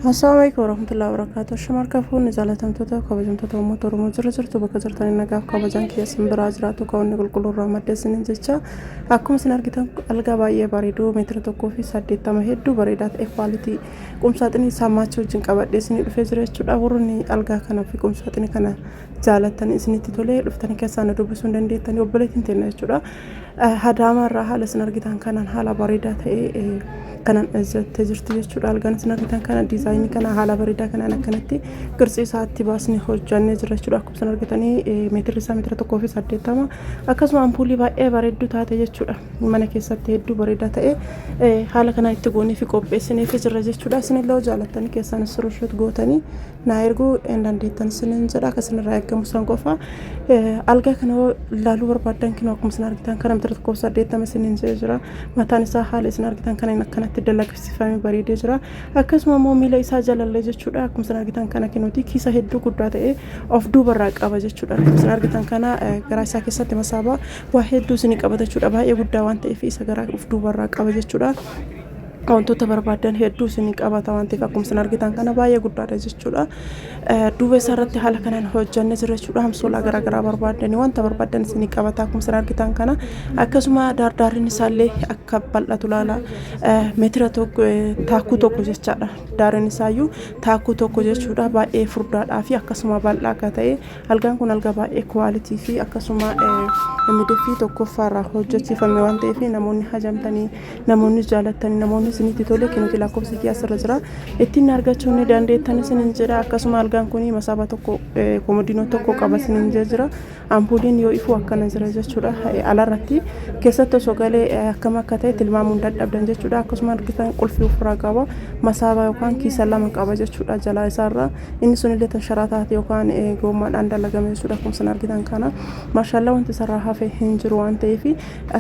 Assalamualaikum warahmatullahi wabarakatuh. Shamarka fuun jaalatamtoota kabajamtoota uummata Oromoo jirtu bakka jirtanii nagaaf kabajaan keessan biraa jiraatu kawanni qulqulluurraa maddeessiniin jecha akkuma isin argitan algaa baay'ee bareedu meetira 1.80 hedduu bareedaa ta'e kwaalitii qumsaaxinii saammaachuu wajjin qabadhee isinii dhufee jira jechuudha. Warroonni algaa kanaa fi qumsaaxinii kana jaalatanii isinitti tolee dhuftanii keessaan dubbisuu hin dandeettanii obboleettiin teenya jechuudha. Hadaamarraa haala isin argitan kanaan haala bareedaa ta'e kanan izzatti jirtu jechuudha. Algaan isin argitan kana diizaayinii kana haala bareedaa kanaan akkanatti qirxii isaatti baasnee hojjannee jira jechuudha. Akkuma isin argitanii meetirri isaa meetira 1.80 akkasuma ampuulii baay'ee bareedduu taate jechuudha. Mana keessatti hedduu bareedaa ta'e haala kana itti goonee fi qopheessinee fi jirra jechuudha. Isinillee jaallattanii keessaan surushut gootanii naa erguu hin dandeettan isiniin jedha. Akkasirraa eegamu san qofa algaa kana ilaaluu barbaadan kinu akkuma isin argitan kana meetira 1.80 isiniin jira. Mataan isaa haala isin argitan kana akkanatti dalagsiifamee bareedee jira. Akkasuma immoo miila isaa jalallee jechuudha. Akkuma isin argitan kana kinuuti kiisa hedduu guddaa ta'e of duubarraa qaba jechuudha. Akkuma isin argitan kana garaa isaa keessatti masaabaa waa hedduu isinii qabata jechuudha. Baay'ee guddaa waan ta'eef isa garaa of duubarraa qaba jechuudha. wantoota barbaadan hedduu isinii qabata waan ta'eef akkuma isin argitan kana baay'ee guddaadha jechuudha. Duuba isaarratti haala kanaan hojjannee jira jechuudha. Hamsoolaa garaagaraa barbaadanii wanta barbaadan isinii qabata akkuma isin argitan kana akkasuma daardaarriin isaallee akka bal'atu laala meetira taakkuu tokko jechaadha. Daarin isaayyuu taakkuu tokko jechuudha. Baay'ee furdaadhaa fi akkasuma bal'aa akka ta'e algaan kun algaa baay'ee kwaalitii fi akkasuma miidhagfii tokkoffaarraa hojjechiifame waan ta'eef namoonni hajamtanii namoonni jaalatanii namoonni isinitti tole kinuuti lakkoofsi asirra jira ittiin argachuu ni dandeettan isiniin jedha. Akkasuma algaan kun masaaba tokko komodiinoo tokko qaba isiniin jira. Ampuuliin yoo ifu akkana jira jechuudha. Alarratti keessatti osoo galee akkam akka ta'e tilmaamuun dadhabdan jechuudha. Akkasuma argitan qulfii ofirraa qaba masaaba yookaan kiisa lama qaba jechuudha jalaa isaarra. Inni sunillee tasharataati yookaan gommaadhaan dalagame jechuudha. Akkuma isin argitan kana maashaallah wanti sarraa hafee hin jiru waan ta'eef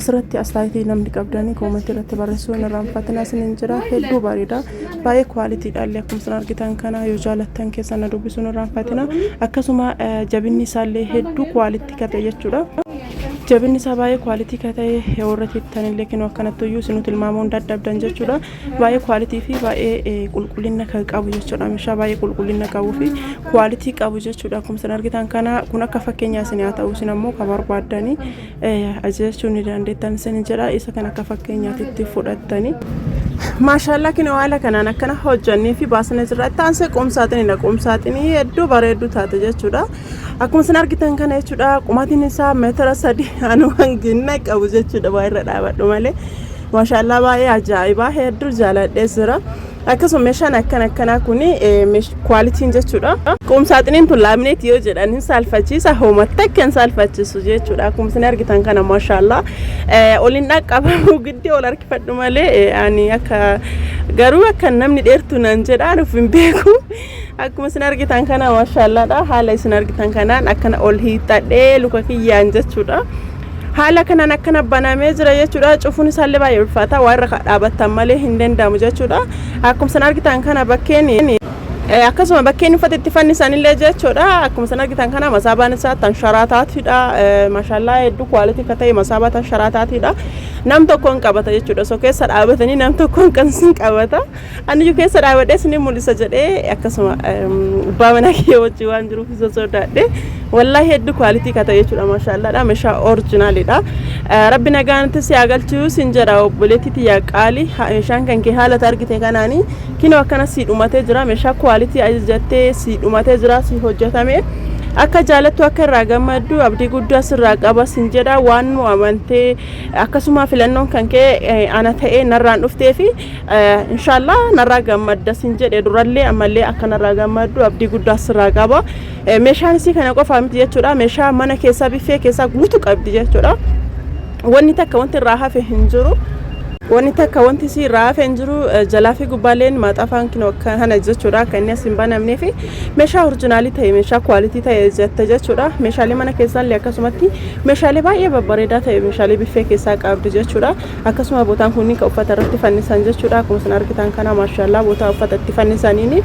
asirratti astaayitii namni qabdanii koomentii irratti barreessuu hin irraanfatina isiniin jira. Hedduu bareeda baay'ee kwaalitiidhaallee akkuma isin argitan kana yoo jaalattan keessan na dubbisuu hin irraanfatina. Akkasuma jabinni isaallee hedduu kwaalitii kate jechuudha. Jabinni isaa baay'ee kwaalitii kate warra tiettanillee kinoo akkanatti iyyuu isinuu tilmaamuun dadhabdan jechuudha. Baay'ee kwaalitii fi baay'ee qulqullina qabu jechuudha. Meeshaa baay'ee qulqullina qabuu fi kwaalitii qabu jechuudha. Akkuma isin argitan kana kun akka fakkeenyaa isin haa ta'u isin ammoo kan barbaadanii ajajachuu ni dandeettan isin jedha. Isa kan akka fakkeenyaatti fudhattanii maashaallah kinoo haala kanaan akkana hojjannee fi baasnee jirra. Taansee qomsaaxinii hedduu bareedduu taate jechuudha. Akkuma isin argitan kana jechuudha. Qumaatiin isaa meetira 3 anu hanginna qabu jechuudha. Baay'ee dhaabadhu malee maashaallah baay'ee ajaa'ibaa hedduu jaaladhee jira. Akkasuma meeshaan akkanaa kuni kwaalitiin jechuudha. Qumsaaxiniin tun laamineetii yoo jedhan hin saalfachiisa hoomatti akka hin saalfachiisu jechuudha. Akkuma isin argitan kana maashaallah oliin dhaqqabamu giddii ol harkifadhu malee ani akka garuu akka namni dheertu nan jedhaan of hin beeku. Akkuma isin argitan kana maashaallah haala isin argitan kanaan akkana ol hiixadhee luka kiyyaan jechuudha. Haala kanaan akkana banamee jira jechuudha. Cufuun isaallee baay'ee ulfaata waan irra dhaabattan malee hin danda'amu jechuudha. Akkuma isin argitan kana bakkeen akkasuma bakkeen uffata itti fannisanillee jechuudha. Akkuma isin argitan kana masaabaan isaa tansharaataatidha. Maashaallah hedduu kwaalitii akka ta'e masaabaa tansharaataatidha. Nam tokkoon qabata jechuudha. So keessa dhaabatanii nam tokkoon kan sin qabata. Ani keessa dhaabadhee isin mul'isa jedhee akkasuma baamana kee wajjin waan jiruuf isa sodaadhe. Wallahi hedduu kwaalitii akka ta'e jechuudha maashaallah. Meeshaa oriijinaalidha. Rabbi nagaanitti si agalchuu sin jedha obboleettii yaa qaali. Meeshaan kan kee haala argite kanaanii kinoo akkana si dhumatee jira. Meeshaa kwaalitii ajajattee si dhumatee jira si hojjetame. Akka jaalattu akka irraa gammaddu abdii guddaa sirraa qaba sin jedha waan nu amantee akkasuma filannoon kan kee ana ta'e narraan dhuftee fi inshallah narraa gammadda sin jedhe durallee ammallee akka narraa gammaddu abdii guddaa sirraa qaba. Meeshaan isii kana qofa miti jechuudha. Meeshaa mana keessaa biffee keessaa guutuu qabdi jechuudha. Wanni takka wanti irraa hafe hin jiru. Wanti takka wanti si raafe hin jiru jalaa fi gubbaaleen maxaafaan kinoo kana jechuudha. Kan inni as hin banamnee fi meeshaa oriijinaalii ta'e meeshaa kwaalitii ta'e jette jechuudha. Meeshaalee mana keessaallee akkasumatti meeshaalee baay'ee babbareedaa ta'e meeshaalee biffee keessaa qabdi jechuudha. Akkasuma bootaan kunniin kan uffata irratti fannisan jechuudha. Akkuma isin argitan kana maashaallah bootaa uffata itti fannisaniini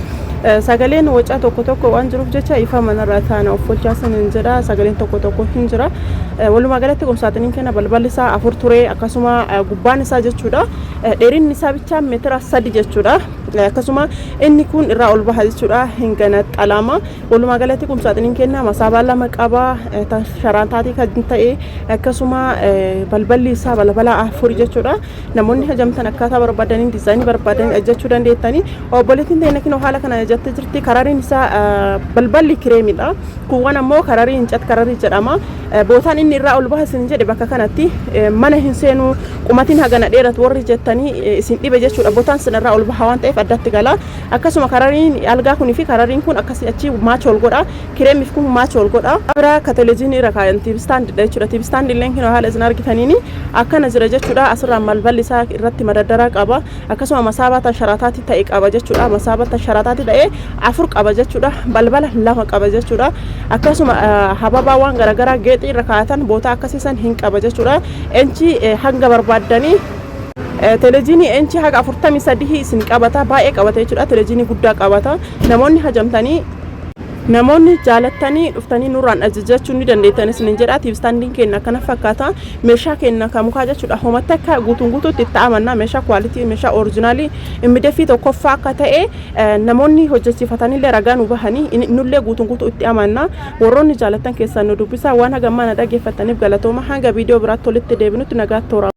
sagaleen wacaa tokko waan jiruuf jecha ifa manarraa taana uffachaa sin jedha. Sagaleen tokko hin jira. Walumaa galatti qumsaaxiniin kana balballi isaa 4 ture akkasuma gubbaan isaa jechuudha. Dheerinni isaa bicha meetira 3 jechuudha. akkasuma inni kun irraa ol baha jechuudha hin ganaxalama walumaa galatti qumsaaxiniin kenna masaabaa lama qaba sharaan taatee kan ta'e akkasuma balballi isaa balbala afur jechuudha namoonni hajamtan akkaataa barbaadaniin diizaayinii barbaadanii ajjachuu dandeettanii obboleettiin ta'e nakin haala kana ajjattee jirti karariin isaa balballi kireemidha kuwwan ammoo kararii hincat kararii jedhama bootaan inni irraa ol baha isin jedhe bakka kanatti mana hin seenu qumatiin hagana dheeratu warri jettanii isin dhibe jechuudha bootaan sin irraa ol baha waan ta'eef addatti gala akkasuma karariin algaa kunii fi karariin kun akkasii achi maacha ol godha kireemiif kun maacha ol godha bira ka televiziyoonii irra kaayan TV stand jechuudha TV stand illee kin haala isin argitaniini akkana jira jechuudha asirraa balballi isaa irratti madaddaraa qaba akkasuma masaabata sharataati ta'e qaba jechuudha masaabata sharataati ta'e afur qaba jechuudha balbala lama qaba jechuudha akkasuma hababaawwan garagaraa geexii irra kaayatan boota akkasiisan hin qaba jechuudha enchi hanga barbaadanii televiziyoonii enchi haga 43 isin qabata baay'ee qabata jechuudha televiziyoonii guddaa qabata namoonni hajamtanii namoonni jaalattanii dhuftanii nurraan ajajachuu ni dandeettan isin jedha TV standing kenna kana fakkaata meeshaa kenna kamukaa jechuudha homatti akka guutuun guutuutti itti amanna meeshaa quality meeshaa originally immediately tokkoffaa akka ta'e namoonni hojjechiifatanii illee ragaa nu bahanii nullee guutuun guutuu itti amanna warroonni jaalattan keessan nu dubbisaa waan hagammaa na dhaggeeffataniif galatooma hanga viidiyoo biraatti walitti deebinutti nagaatti toora